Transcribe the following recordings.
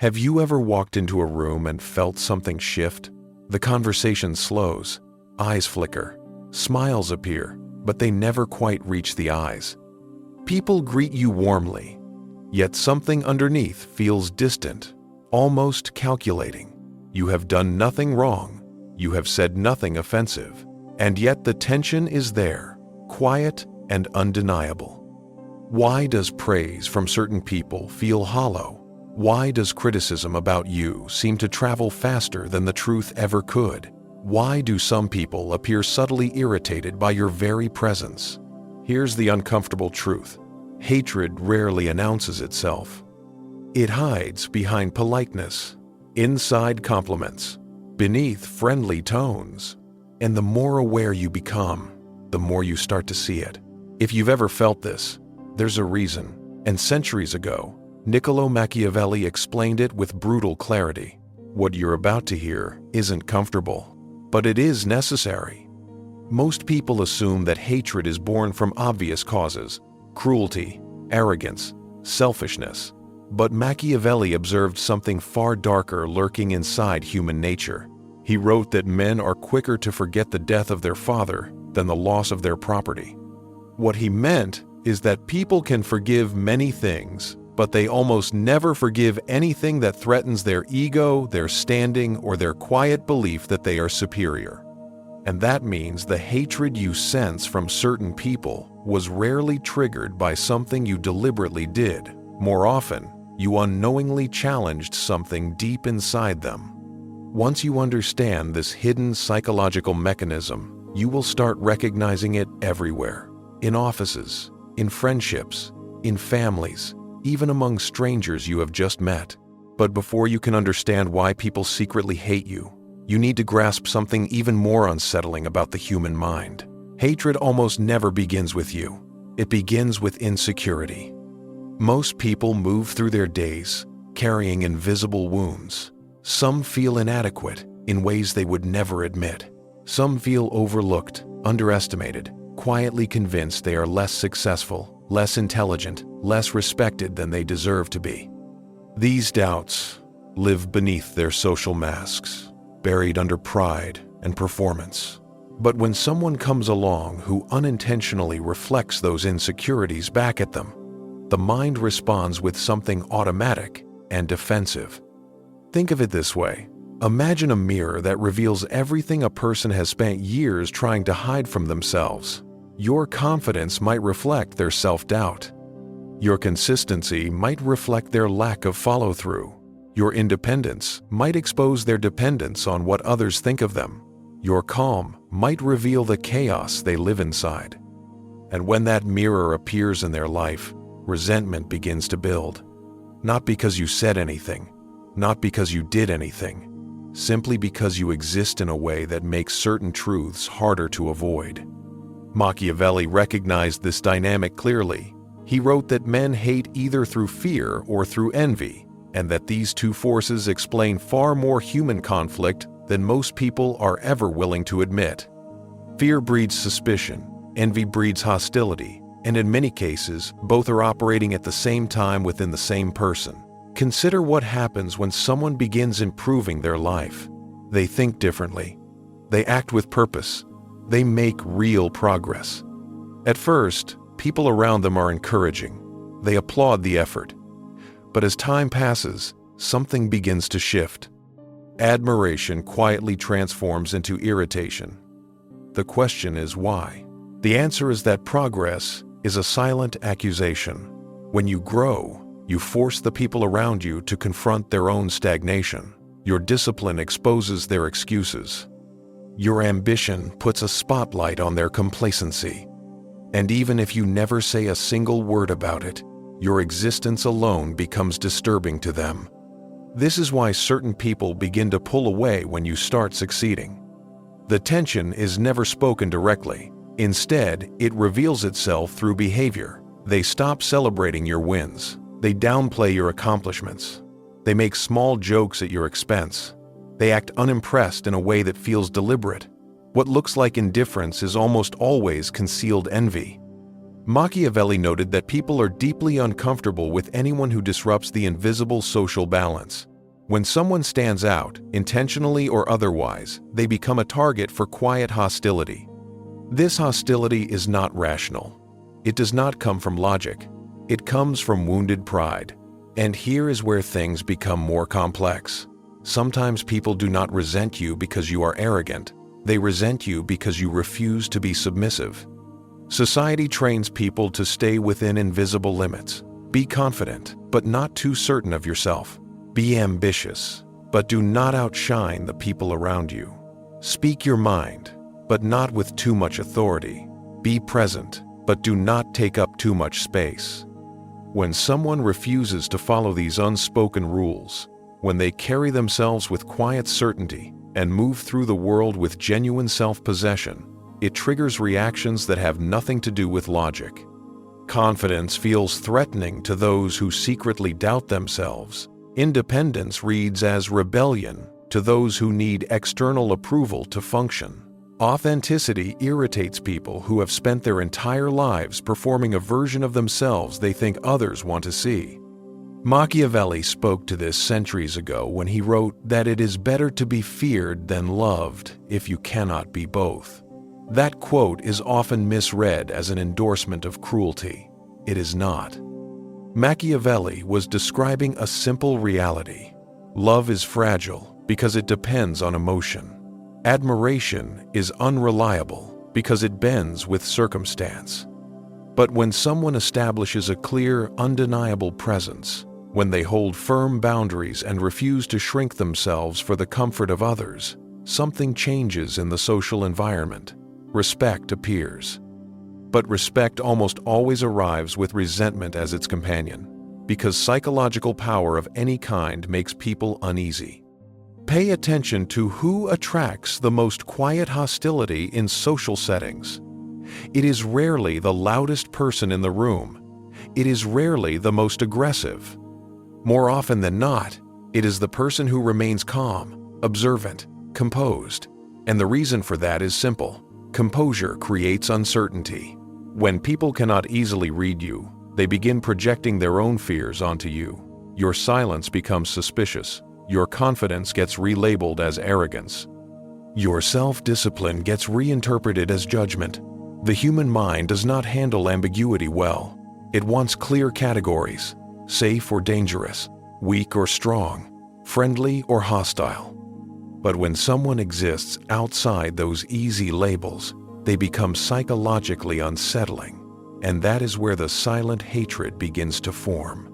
Have you ever walked into a room and felt something shift? The conversation slows, eyes flicker, smiles appear, but they never quite reach the eyes. People greet you warmly, yet something underneath feels distant, almost calculating. You have done nothing wrong, you have said nothing offensive, and yet the tension is there, quiet and undeniable. Why does praise from certain people feel hollow? Why does criticism about you seem to travel faster than the truth ever could? Why do some people appear subtly irritated by your very presence? Here's the uncomfortable truth. Hatred rarely announces itself. It hides behind politeness, inside compliments, beneath friendly tones. And the more aware you become, the more you start to see it. If you've ever felt this, there's a reason. And centuries ago, Niccolò Machiavelli explained it with brutal clarity. What you're about to hear isn't comfortable, but it is necessary. Most people assume that hatred is born from obvious causes: cruelty, arrogance, selfishness. But Machiavelli observed something far darker lurking inside human nature. He wrote that men are quicker to forget the death of their father than the loss of their property. What he meant is that people can forgive many things, but they almost never forgive anything that threatens their ego, their standing, or their quiet belief that they are superior. And that means the hatred you sense from certain people was rarely triggered by something you deliberately did. More often, you unknowingly challenged something deep inside them. Once you understand this hidden psychological mechanism, you will start recognizing it everywhere. In offices, in friendships, in families, even among strangers you have just met. But before you can understand why people secretly hate you, you need to grasp something even more unsettling about the human mind. Hatred almost never begins with you. It begins with insecurity. Most people move through their days carrying invisible wounds. Some feel inadequate in ways they would never admit. Some feel overlooked, underestimated, quietly convinced they are less successful, less intelligent, less respected than they deserve to be. These doubts live beneath their social masks, buried under pride and performance. But when someone comes along who unintentionally reflects those insecurities back at them, the mind responds with something automatic and defensive. Think of it this way. Imagine a mirror that reveals everything a person has spent years trying to hide from themselves. Your confidence might reflect their self-doubt. Your consistency might reflect their lack of follow-through. Your independence might expose their dependence on what others think of them. Your calm might reveal the chaos they live inside. And when that mirror appears in their life, resentment begins to build. Not because you said anything, not because you did anything, simply because you exist in a way that makes certain truths harder to avoid. Machiavelli recognized this dynamic clearly. He wrote that men hate either through fear or through envy, and that these two forces explain far more human conflict than most people are ever willing to admit. Fear breeds suspicion, envy breeds hostility, and in many cases, both are operating at the same time within the same person. Consider what happens when someone begins improving their life. They think differently. They act with purpose. They make real progress. At first, people around them are encouraging. They applaud the effort. But as time passes, something begins to shift. Admiration quietly transforms into irritation. The question is why? The answer is that progress is a silent accusation. When you grow, you force the people around you to confront their own stagnation. Your discipline exposes their excuses. Your ambition puts a spotlight on their complacency. And even if you never say a single word about it, your existence alone becomes disturbing to them. This is why certain people begin to pull away when you start succeeding. The tension is never spoken directly. Instead, it reveals itself through behavior. They stop celebrating your wins. They downplay your accomplishments. They make small jokes at your expense. They act unimpressed in a way that feels deliberate. What looks like indifference is almost always concealed envy. Machiavelli noted that people are deeply uncomfortable with anyone who disrupts the invisible social balance. When someone stands out, intentionally or otherwise, they become a target for quiet hostility. This hostility is not rational. It does not come from logic. It comes from wounded pride. And here is where things become more complex. Sometimes people do not resent you because you are arrogant. They resent you because you refuse to be submissive. Society trains people to stay within invisible limits. Be confident, but not too certain of yourself. Be ambitious, but do not outshine the people around you. Speak your mind, but not with too much authority. Be present, but do not take up too much space. When someone refuses to follow these unspoken rules, when they carry themselves with quiet certainty and move through the world with genuine self-possession, it triggers reactions that have nothing to do with logic. Confidence feels threatening to those who secretly doubt themselves. Independence reads as rebellion to those who need external approval to function. Authenticity irritates people who have spent their entire lives performing a version of themselves they think others want to see. Machiavelli spoke to this centuries ago when he wrote that it is better to be feared than loved if you cannot be both. That quote is often misread as an endorsement of cruelty. It is not. Machiavelli was describing a simple reality. Love is fragile because it depends on emotion. Admiration is unreliable because it bends with circumstance. But when someone establishes a clear, undeniable presence, when they hold firm boundaries and refuse to shrink themselves for the comfort of others, something changes in the social environment. Respect appears. But respect almost always arrives with resentment as its companion, because psychological power of any kind makes people uneasy. Pay attention to who attracts the most quiet hostility in social settings. It is rarely the loudest person in the room. It is rarely the most aggressive. More often than not, it is the person who remains calm, observant, composed. And the reason for that is simple. Composure creates uncertainty. When people cannot easily read you, they begin projecting their own fears onto you. Your silence becomes suspicious. Your confidence gets relabeled as arrogance. Your self-discipline gets reinterpreted as judgment. The human mind does not handle ambiguity well. It wants clear categories: safe or dangerous, weak or strong, friendly or hostile. But when someone exists outside those easy labels, they become psychologically unsettling, and that is where the silent hatred begins to form.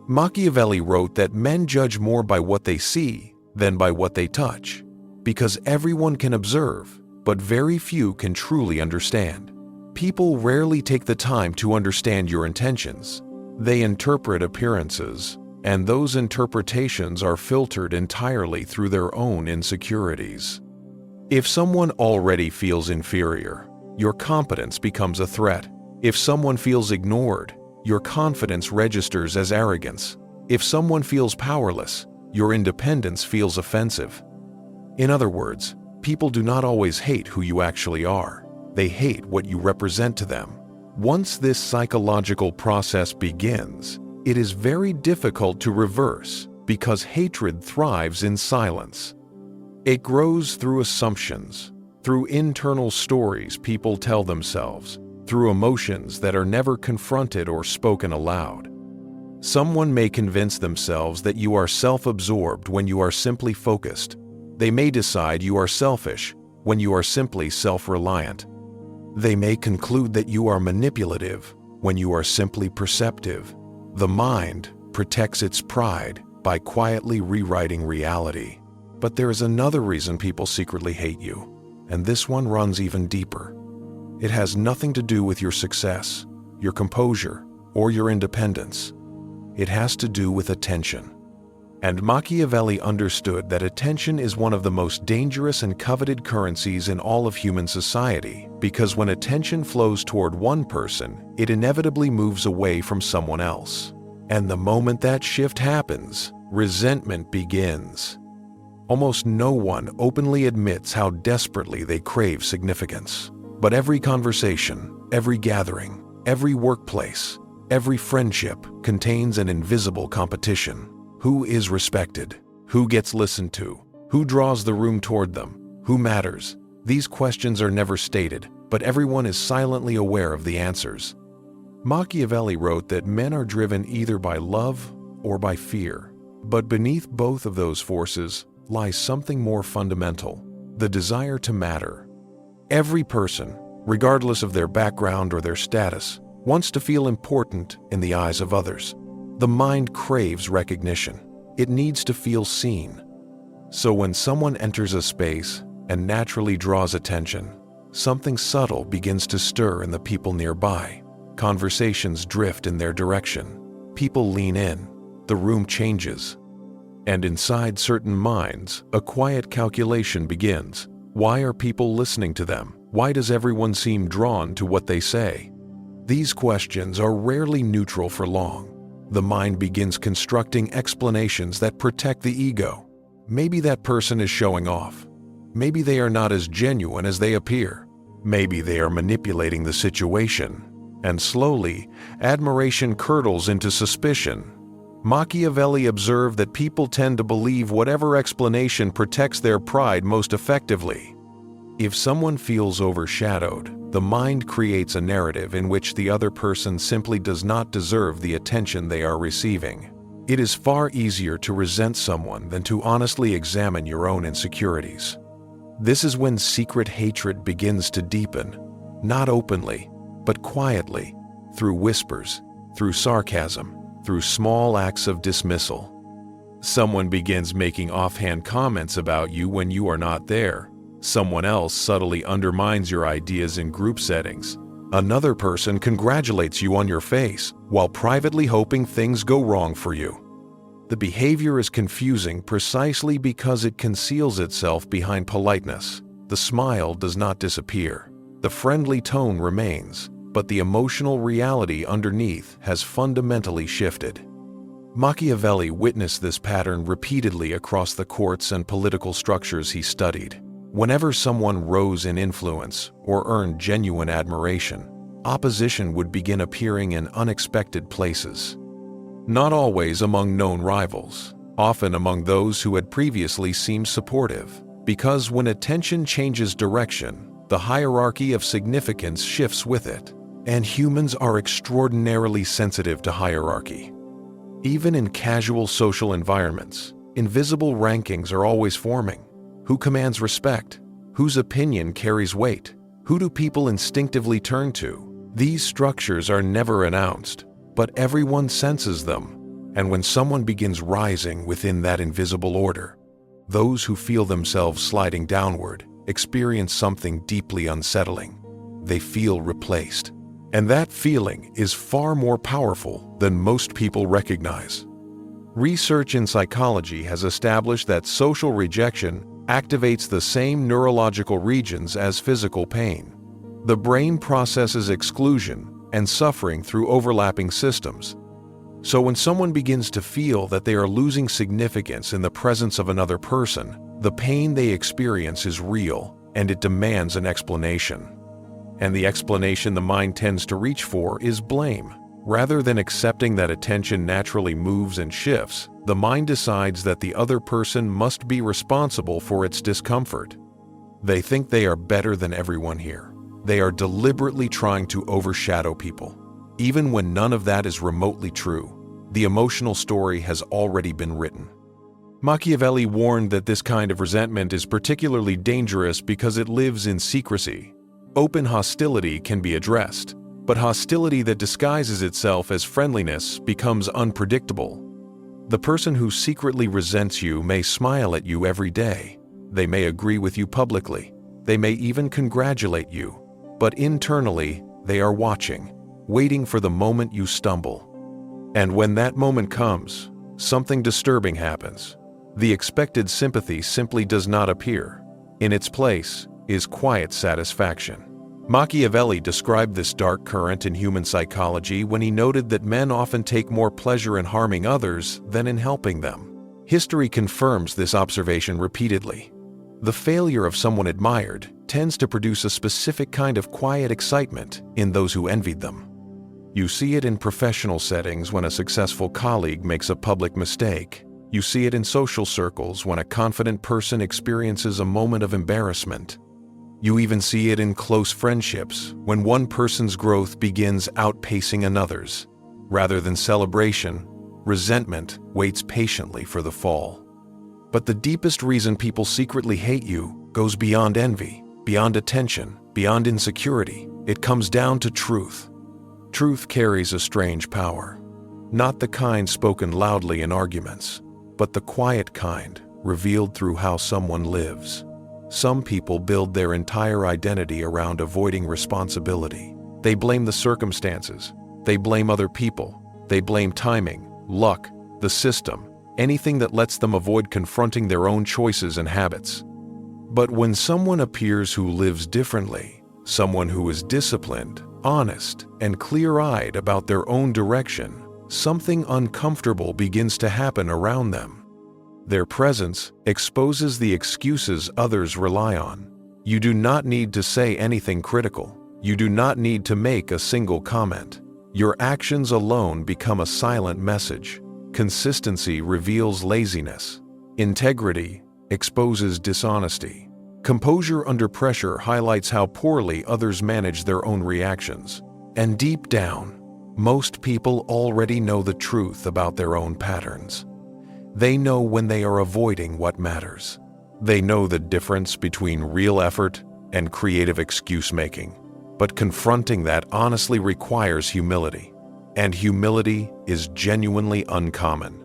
Machiavelli wrote that men judge more by what they see than by what they touch, because everyone can observe, but very few can truly understand. People rarely take the time to understand your intentions. They interpret appearances, and those interpretations are filtered entirely through their own insecurities. If someone already feels inferior, your competence becomes a threat. If someone feels ignored, your confidence registers as arrogance. If someone feels powerless, your independence feels offensive. In other words, people do not always hate who you actually are. They hate what you represent to them. Once this psychological process begins, it is very difficult to reverse because hatred thrives in silence. It grows through assumptions, through internal stories people tell themselves, through emotions that are never confronted or spoken aloud. Someone may convince themselves that you are self-absorbed when you are simply focused. They may decide you are selfish when you are simply self-reliant. They may conclude that you are manipulative when you are simply perceptive. The mind protects its pride by quietly rewriting reality. But there is another reason people secretly hate you, and this one runs even deeper. It has nothing to do with your success, your composure, or your independence. It has to do with attention. And Machiavelli understood that attention is one of the most dangerous and coveted currencies in all of human society, because when attention flows toward one person, it inevitably moves away from someone else. And the moment that shift happens, resentment begins. Almost no one openly admits how desperately they crave significance. But every conversation, every gathering, every workplace, every friendship contains an invisible competition. Who is respected? Who gets listened to? Who draws the room toward them? Who matters? These questions are never stated, but everyone is silently aware of the answers. Machiavelli wrote that men are driven either by love or by fear. But beneath both of those forces lies something more fundamental: the desire to matter. Every person, regardless of their background or their status, wants to feel important in the eyes of others. The mind craves recognition. It needs to feel seen. So when someone enters a space and naturally draws attention, something subtle begins to stir in the people nearby. Conversations drift in their direction. People lean in. The room changes. And inside certain minds, a quiet calculation begins. Why are people listening to them? Why does everyone seem drawn to what they say? These questions are rarely neutral for long. The mind begins constructing explanations that protect the ego. Maybe that person is showing off. Maybe they are not as genuine as they appear. Maybe they are manipulating the situation. And slowly, admiration curdles into suspicion. Machiavelli observed that people tend to believe whatever explanation protects their pride most effectively. If someone feels overshadowed, the mind creates a narrative in which the other person simply does not deserve the attention they are receiving. It is far easier to resent someone than to honestly examine your own insecurities. This is when secret hatred begins to deepen, not openly, but quietly, through whispers, through sarcasm, through small acts of dismissal. Someone begins making offhand comments about you when you are not there. Someone else subtly undermines your ideas in group settings. Another person congratulates you on your face, while privately hoping things go wrong for you. The behavior is confusing precisely because it conceals itself behind politeness. The smile does not disappear. The friendly tone remains, but the emotional reality underneath has fundamentally shifted. Machiavelli witnessed this pattern repeatedly across the courts and political structures he studied. Whenever someone rose in influence or earned genuine admiration, opposition would begin appearing in unexpected places. Not always among known rivals, often among those who had previously seemed supportive. Because when attention changes direction, the hierarchy of significance shifts with it. And humans are extraordinarily sensitive to hierarchy. Even in casual social environments, invisible rankings are always forming. Who commands respect? Whose opinion carries weight? Who do people instinctively turn to? These structures are never announced, but everyone senses them. And when someone begins rising within that invisible order, those who feel themselves sliding downward experience something deeply unsettling. They feel replaced. And that feeling is far more powerful than most people recognize. Research in psychology has established that social rejection activates the same neurological regions as physical pain. The brain processes exclusion and suffering through overlapping systems. So when someone begins to feel that they are losing significance in the presence of another person, the pain they experience is real and it demands an explanation. And the explanation the mind tends to reach for is blame. Rather than accepting that attention naturally moves and shifts, the mind decides that the other person must be responsible for its discomfort. They think they are better than everyone here. They are deliberately trying to overshadow people. Even when none of that is remotely true, the emotional story has already been written. Machiavelli warned that this kind of resentment is particularly dangerous because it lives in secrecy. Open hostility can be addressed, but hostility that disguises itself as friendliness becomes unpredictable. The person who secretly resents you may smile at you every day. They may agree with you publicly. They may even congratulate you. But internally, they are watching, waiting for the moment you stumble. And when that moment comes, something disturbing happens. The expected sympathy simply does not appear. In its place is quiet satisfaction. Machiavelli described this dark current in human psychology when he noted that men often take more pleasure in harming others than in helping them. History confirms this observation repeatedly. The failure of someone admired tends to produce a specific kind of quiet excitement in those who envied them. You see it in professional settings when a successful colleague makes a public mistake. You see it in social circles when a confident person experiences a moment of embarrassment. You even see it in close friendships when one person's growth begins outpacing another's. Rather than celebration, resentment waits patiently for the fall. But the deepest reason people secretly hate you goes beyond envy, beyond attention, beyond insecurity. It comes down to truth. Truth carries a strange power. Not the kind spoken loudly in arguments, but the quiet kind, revealed through how someone lives. Some people build their entire identity around avoiding responsibility. They blame the circumstances. They blame other people. They blame timing, luck, the system, anything that lets them avoid confronting their own choices and habits. But when someone appears who lives differently, someone who is disciplined, honest, and clear-eyed about their own direction, something uncomfortable begins to happen around them. Their presence exposes the excuses others rely on. You do not need to say anything critical. You do not need to make a single comment. Your actions alone become a silent message. Consistency reveals laziness. Integrity exposes dishonesty. Composure under pressure highlights how poorly others manage their own reactions. And deep down, most people already know the truth about their own patterns. They know when they are avoiding what matters. They know the difference between real effort and creative excuse-making. But confronting that honestly requires humility. And humility is genuinely uncommon.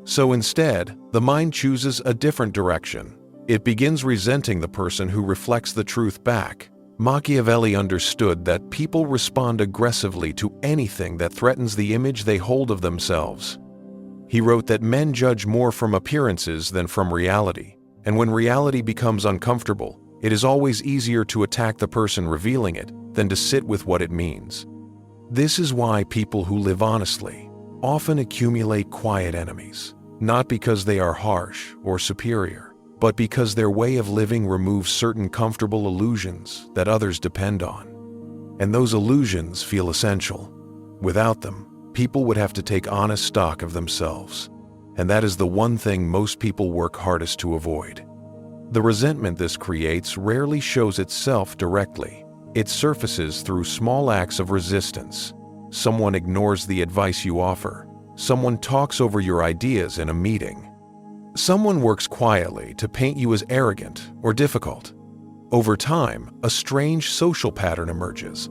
So instead, the mind chooses a different direction. It begins resenting the person who reflects the truth back. Machiavelli understood that people respond aggressively to anything that threatens the image they hold of themselves. He wrote that men judge more from appearances than from reality, and when reality becomes uncomfortable, it is always easier to attack the person revealing it than to sit with what it means. This is why people who live honestly often accumulate quiet enemies, not because they are harsh or superior, but because their way of living removes certain comfortable illusions that others depend on. And those illusions feel essential. Without them, people would have to take honest stock of themselves. And that is the one thing most people work hardest to avoid. The resentment this creates rarely shows itself directly. It surfaces through small acts of resistance. Someone ignores the advice you offer. Someone talks over your ideas in a meeting. Someone works quietly to paint you as arrogant or difficult. Over time, a strange social pattern emerges.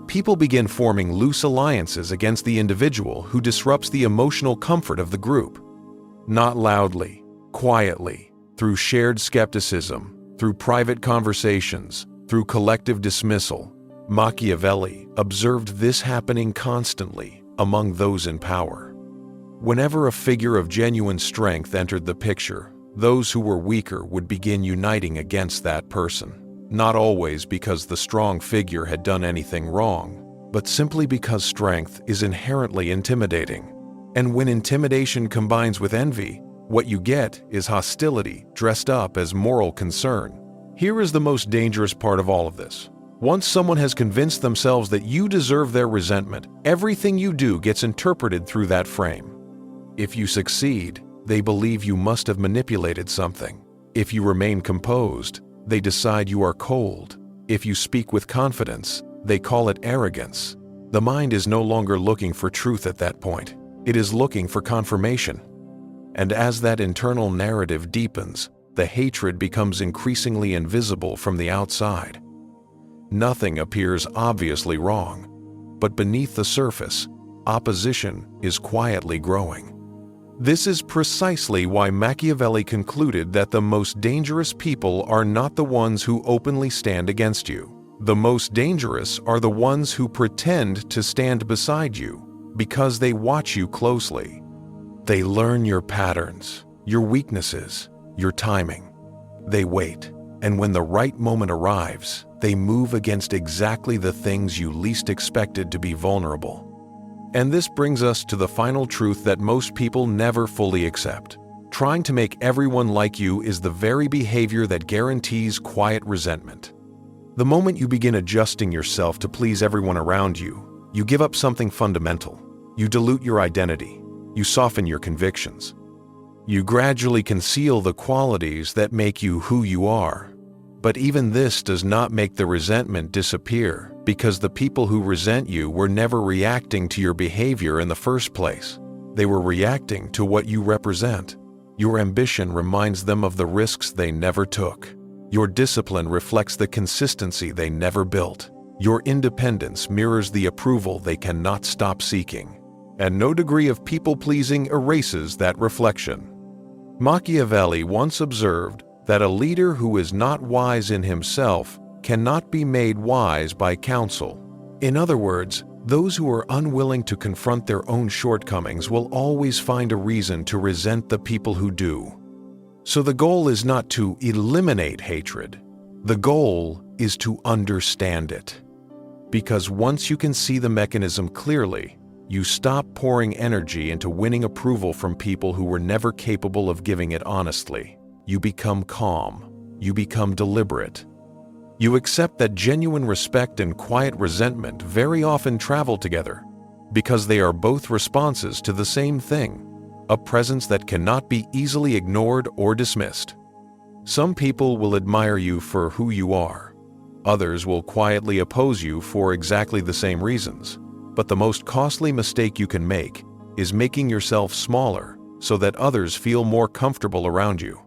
People begin forming loose alliances against the individual who disrupts the emotional comfort of the group. Not loudly, quietly, through shared skepticism, through private conversations, through collective dismissal. Machiavelli observed this happening constantly among those in power. Whenever a figure of genuine strength entered the picture, those who were weaker would begin uniting against that person. Not always because the strong figure had done anything wrong, but simply because strength is inherently intimidating. And when intimidation combines with envy, what you get is hostility dressed up as moral concern. Here is the most dangerous part of all of this. Once someone has convinced themselves that you deserve their resentment, everything you do gets interpreted through that frame. If you succeed, they believe you must have manipulated something. If you remain composed, they decide you are cold. If you speak with confidence, they call it arrogance. The mind is no longer looking for truth at that point. It is looking for confirmation. And as that internal narrative deepens, the hatred becomes increasingly invisible from the outside. Nothing appears obviously wrong, but beneath the surface, opposition is quietly growing. This is precisely why Machiavelli concluded that the most dangerous people are not the ones who openly stand against you. The most dangerous are the ones who pretend to stand beside you because they watch you closely. They learn your patterns, your weaknesses, your timing. They wait, and when the right moment arrives, they move against exactly the things you least expected to be vulnerable. And this brings us to the final truth that most people never fully accept. Trying to make everyone like you is the very behavior that guarantees quiet resentment. The moment you begin adjusting yourself to please everyone around you, you give up something fundamental. You dilute your identity. You soften your convictions. You gradually conceal the qualities that make you who you are. But even this does not make the resentment disappear, because the people who resent you were never reacting to your behavior in the first place. They were reacting to what you represent. Your ambition reminds them of the risks they never took. Your discipline reflects the consistency they never built. Your independence mirrors the approval they cannot stop seeking. And no degree of people-pleasing erases that reflection. Machiavelli once observed that a leader who is not wise in himself cannot be made wise by counsel. In other words, those who are unwilling to confront their own shortcomings will always find a reason to resent the people who do. So the goal is not to eliminate hatred. The goal is to understand it. Because once you can see the mechanism clearly, you stop pouring energy into winning approval from people who were never capable of giving it honestly. You become calm. You become deliberate. You accept that genuine respect and quiet resentment very often travel together, because they are both responses to the same thing, a presence that cannot be easily ignored or dismissed. Some people will admire you for who you are. Others will quietly oppose you for exactly the same reasons. But the most costly mistake you can make is making yourself smaller so that others feel more comfortable around you.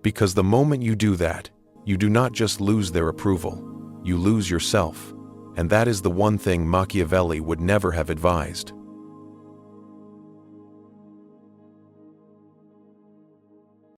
Because the moment you do that, you do not just lose their approval, you lose yourself. And that is the one thing Machiavelli would never have advised.